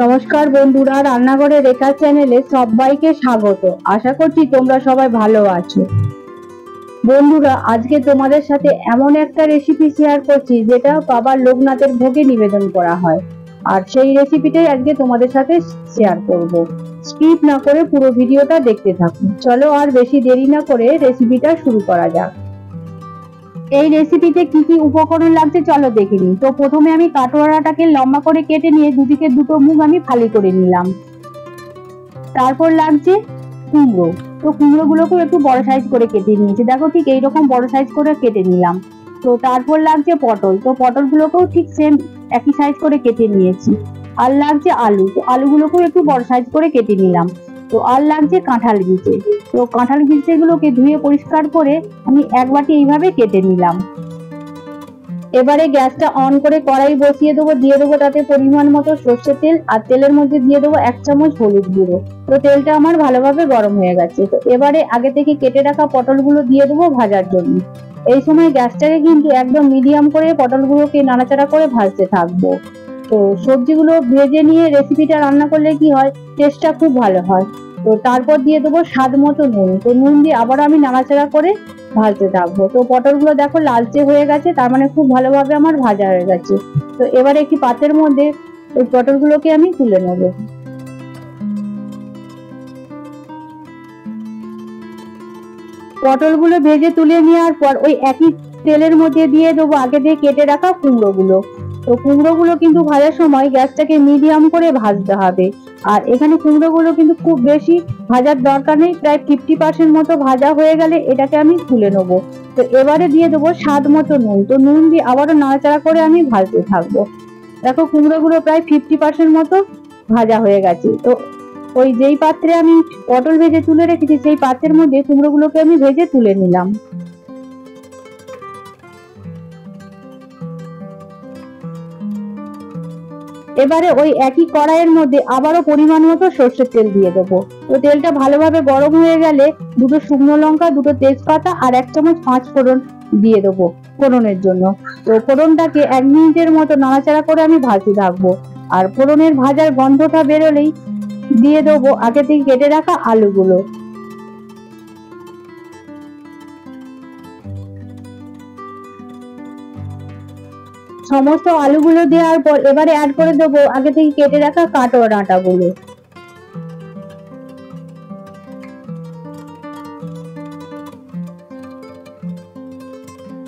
নমস্কার বন্ধুরা, রান্নাঘরে রেখা চ্যানেলে সবাইকে স্বাগত। আশা করছি তোমরা সবাই ভালো আছো। বন্ধুরা, আজকে তোমাদের সাথে এমন একটা রেসিপি শেয়ার করছি যেটা বাবা লোকনাথের ভোগে নিবেদন করা হয়, আর সেই রেসিপিটাই আজকে তোমাদের সাথে শেয়ার করব। স্কিপ না করে পুরো ভিডিওটা দেখতে থাকুন। চলো আর বেশি দেরি না করে রেসিপিটা শুরু করা যাক। এই রেসিপিতে কি কি উপকরণ লাগছে চলো দেখে নিই। তো প্রথমে আমি কাটোয়ারাটাকে লম্বা করে কেটে নিয়ে দুদিকে দুটো মুখ আমি ফালি করে নিলাম। তারপর লাগছে কুমড়ো। তো কুমড়ো গুলোকেও একটু বড় সাইজ করে কেটে নিয়েছি, দেখো ঠিক এইরকম বড় সাইজ করে কেটে নিলাম। তো তারপর লাগছে পটল। তো পটল গুলোকেও ঠিক সেম একই সাইজ করে কেটে নিয়েছি। আর লাগছে আলু। তো আলুগুলোকেও একটু বড় সাইজ করে কেটে নিলাম। তো আর লাগছে কাঁঠাল বিচে। তো কাঁঠাল বিচেগুলোকে ধুয়ে পরিষ্কার করে আমি এক বাটি এইভাবে কেটে নিলাম। এবারে গ্যাসটা অন করে কড়াই বসিয়ে দেবো, দিয়ে দেবো তাতে পরিমাণ মতো সর্ষের তেল, আর তেলের মধ্যে দিয়ে দেবো 1 চামচ হলুদ গুঁড়ো। তো তেলটা আমার ভালোভাবে গরম হয়ে গেছে। তো এবারে আগে থেকে কেটে রাখা পটলগুলো দিয়ে দেবো ভাজার জন্য। এই সময় গ্যাসটাকে কিন্তু একদম মিডিয়াম করে পটলগুলোকে নাড়াচাড়া করে ভাজতে থাকবো। তো সবজিগুলো ভেজে নিয়ে রেসিপিটা রান্না করলে কি হয়, টেস্টটা খুব ভালো হয়। তো তারপর দিয়ে দেবো স্বাদ মতো নুন। তো নুন দিয়ে আবার আমি নাড়াচাড়া করে ভাজতে থাকবো। তো পটলগুলো দেখো লালচে হয়ে গেছে, তার মানে খুব ভালোভাবে আমার ভাজা হয়ে গেছে। তো এবারে একটি পাত্রের মধ্যে ওই পটলগুলোকে আমি তুলে নেব। পটলগুলো ভেজে তুলে নেওয়ার পর ওই একই তেলের মধ্যে দিয়ে দেবো আগে দিয়ে কেটে রাখা কুমড়োগুলো। তো কুমড়োগুলো কিন্তু ভাজার সময় গ্যাসটাকে মিডিয়াম করে ভাজতে হবে। আর এখানে কুমড়োগুলো কিন্তু খুব বেশি ভাজার দরকার নেই, প্রায় 50% মতো ভাজা হয়ে গেলে এটাকে আমি তুলে নেবো। তো এবারে দিয়ে দেবো স্বাদ মতো নুন। তো নুন দিয়ে আবারও নাড়াচাড়া করে আমি ভাজতে থাকবো। দেখো কুমড়োগুলো প্রায় 50% মতো ভাজা হয়ে গেছে। তো ওই যেই পাত্রে আমি পটল ভেজে তুলে রেখেছি সেই পাত্রের মধ্যে কুমড়োগুলোকে আমি ভেজে তুলে নিলাম। এবারে ওই একই কড়াইয়ের মধ্যে আবারও পরিমাণ মতো সর্ষের তেল দিয়ে দেবো। তো তেলটা ভালোভাবে গরম হয়ে গেলে দুটো শুকনো লঙ্কা, দুটো তেজপাতা আর 1 চামচ 5 ফোড়ন দিয়ে দেবো ফোড়নের জন্য। তো ফোড়নটাকে 1 মিনিটের মতো নাড়াচাড়া করে আমি ভাজতে থাকবো। আর ফোড়নের ভাজার গন্ধটা বেরোলেই দিয়ে দেবো আগে থেকে কেটে রাখা আলুগুলো। সমস্ত আলুগুলো দেওয়ার পর এবারে অ্যাড করে দেবো আগে থেকে কেটে রাখা কাটোয়া ডাঁটাগুলো।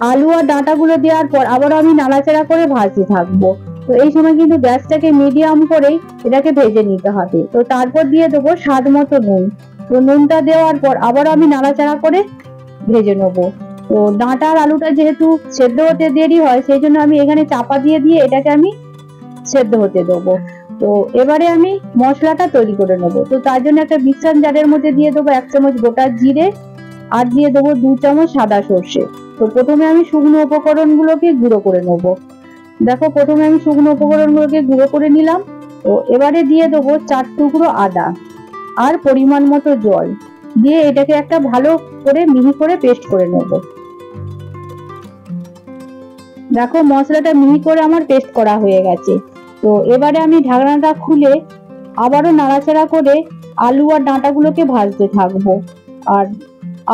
আলু আর ডাঁটাগুলো দেওয়ার পর আবার আমি নাড়াচাড়া করে ভাজতে থাকবো। তো এই সময় কিন্তু গ্যাসটাকে মিডিয়াম করেই এটাকে ভেজে নিতে হবে। তো তারপর দিয়ে দেবো স্বাদ মতো নুন। তো নুনটা দেওয়ার পর আবার আমি নাড়াচাড়া করে ভেজে নেবো। তো ডাঁটা আর আলুটা যেহেতু সেদ্ধ হতে দেরি হয়, সেই জন্য আমি এখানে চাপা দিয়ে এটাকে আমি সেদ্ধ হতে দেবো। তো এবারে আমি মশলাটা তৈরি করে নেবো। তো তার জন্য একটা মিক্সার জারের মধ্যে দিয়ে দেবো 1 চামচ গোটা জিরে, আর দিয়ে দেবো 2 চামচ সাদা সর্ষে। তো প্রথমে আমি শুকনো উপকরণগুলোকে গুঁড়ো করে নেব। দেখো প্রথমে আমি শুকনো উপকরণগুলোকে গুঁড়ো করে নিলাম। তো এবারে দিয়ে দেবো 4 টুকরো আদা আর পরিমাণ মতো জল দিয়ে এটাকে একটা ভালো করে মিহি করে পেস্ট করে নেব। দেখো মশলাটা মিহি করে আমার পেস্ট করা হয়ে গেছে। তো এবারে আমি ঢাকনাটা খুলে আবারও নাড়াচাড়া করে আলু আর ডাঁটাগুলোকে ভাজতে থাকবো। আর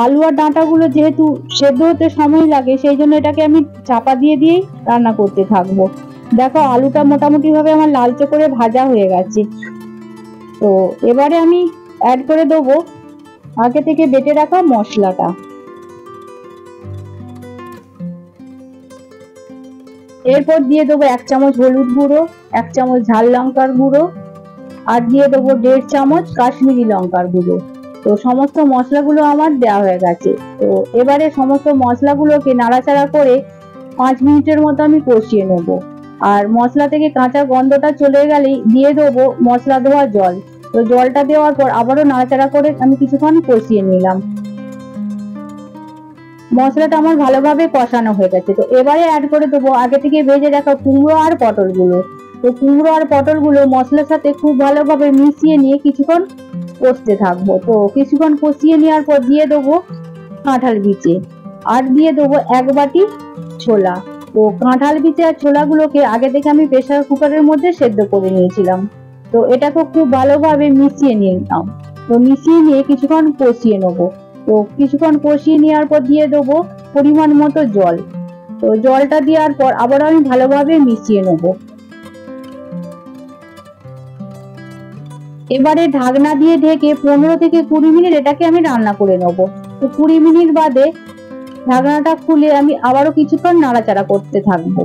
আলু আর ডাঁটাগুলো যেহেতু সেদ্ধ হতে সময় লাগে, সেই জন্য এটাকে আমি চাপা দিয়েই রান্না করতে থাকবো। দেখো আলুটা মোটামুটি ভাবে আমার লালচে করে ভাজা হয়ে গেছে। তো এবারে আমি অ্যাড করে দেবো আগে থেকে বেটে রাখা মশলাটা। এরপর দিয়ে দেবো 1 চামচ হলুদ গুঁড়ো, 1 চামচ ঝাল লঙ্কার গুঁড়ো, আর দিয়ে দেবো 1.5 চামচ কাশ্মীরি লঙ্কার গুঁড়ো। তো সমস্ত মশলাগুলো আমার দেওয়া হয়ে গেছে। তো এবারে সমস্ত মশলাগুলোকে নাড়াচাড়া করে 5 মিনিটের মতো আমি কষিয়ে নেব। আর মশলা থেকে কাঁচা গন্ধটা চলে গেলেই দিয়ে দেবো মশলা ধোয়া জল। তো জলটা দেওয়ার পর আবারও নাড়াচাড়া করে আমি কিছুক্ষণ কষিয়ে নিলাম। মশলাটা আমার ভালোভাবে কষানো হয়ে গেছে। তো এবারে অ্যাড করে দেবো আগে থেকে ভেজে রাখা কুমড়ো আর পটলগুলো। তো কুমড়ো আর পটলগুলো মশলার সাথে খুব ভালোভাবে মিশিয়ে নিয়ে কিছুক্ষণ কষতে থাকবো। তো কিছুক্ষণ কষিয়ে নেওয়ার পর দিয়ে দেবো কাঁঠাল বিচে, আর দিয়ে দেবো 1 বাটি ছোলা। তো কাঁঠাল বিচে আর ছোলাগুলোকে আগে থেকে আমি প্রেসার কুকারের মধ্যে সেদ্ধ করে নিয়েছিলাম। তো তো এটাকে খুব ভালোভাবে মিশিয়ে নিলাম। তো মিশিয়ে নিয়ে কিছুক্ষণ কষিয়ে নেবো। তো কিছুক্ষণ কষিয়ে নেওয়ার পর দিয়ে দেবো পরিমাণ মতো জল। তো জলটা দেওয়ার পর আবার আমি ভালোভাবে মিশিয়ে নেবো। এবারে ঢাকনা দিয়ে ঢেকে 15 থেকে 20 মিনিট এটাকে আমি রান্না করে নেবো। তো 20 মিনিট বাদে ঢাকনাটা খুলে আমি আবারও কিছুক্ষণ নাড়াচাড়া করতে থাকবো।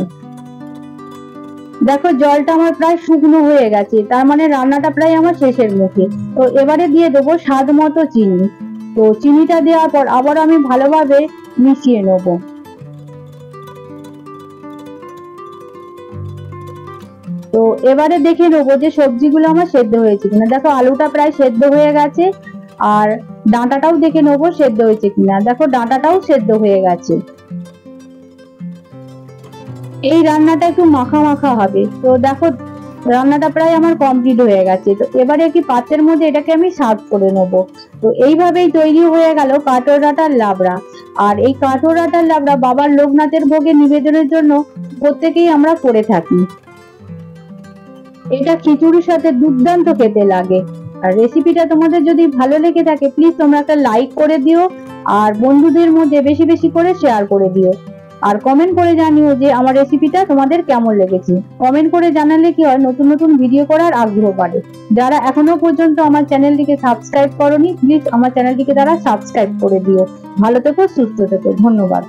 দেখো জলটা আমার প্রায় শুকনো হয়ে গেছে, তার মানে রান্নাটা প্রায় আমার শেষের মুখে। তো এবারে দিয়ে দেবো স্বাদ মতো চিনি। তো চিনিটা দেওয়ার পর আবার আমি ভালোভাবে মিশিয়ে নেবো। তো এবারে দেখে নেবো যে সবজিগুলো আমার সেদ্ধ হয়েছে কিনা। দেখো আলুটা প্রায় সেদ্ধ হয়ে গেছে, আর ডাঁটাটাও দেখে নেবো সেদ্ধ হয়েছে কিনা। দেখো ডাঁটাটাও সেদ্ধ হয়ে গেছে। এই রান্নাটা একটু মাখা মাখা হবে। তো দেখো রান্নাটা প্রায় আমার কমপ্লিট হয়ে গেছে। তো এবারে একটি পাত্রের মধ্যে এটাকে আমি সার্ভ করে নেবো। তো এইভাবেই তৈরি হয়ে গেল কাটোর ডাঁটার লাবড়া। আর এই কাটোর ডাঁটার লাবড়া বাবার লোকনাথের ভোগে নিবেদনের জন্য প্রত্যেকেই আমরা করে থাকি। এটা খিচুড়ির সাথে দুর্দান্ত খেতে লাগে। আর রেসিপিটা তোমাদের যদি ভালো লেগে থাকে প্লিজ তোমরা একটা লাইক করে দিও, আর বন্ধুদের মধ্যে বেশি বেশি করে শেয়ার করে দিও। আর কমেন্ট করে জানিও যে আমার রেসিপিটা তোমাদের কেমন লেগেছে। কমেন্ট করে জানালে কি হয়, নতুন নতুন ভিডিও করার আগ্রহ বাড়ে। যারা এখনো পর্যন্ত আমার চ্যানেলটিকে সাবস্ক্রাইব করোনি প্লিজ আমার চ্যানেলটিকে তারা সাবস্ক্রাইব করে দিও। ভালো থেকো, সুস্থ থেকো, ধন্যবাদ।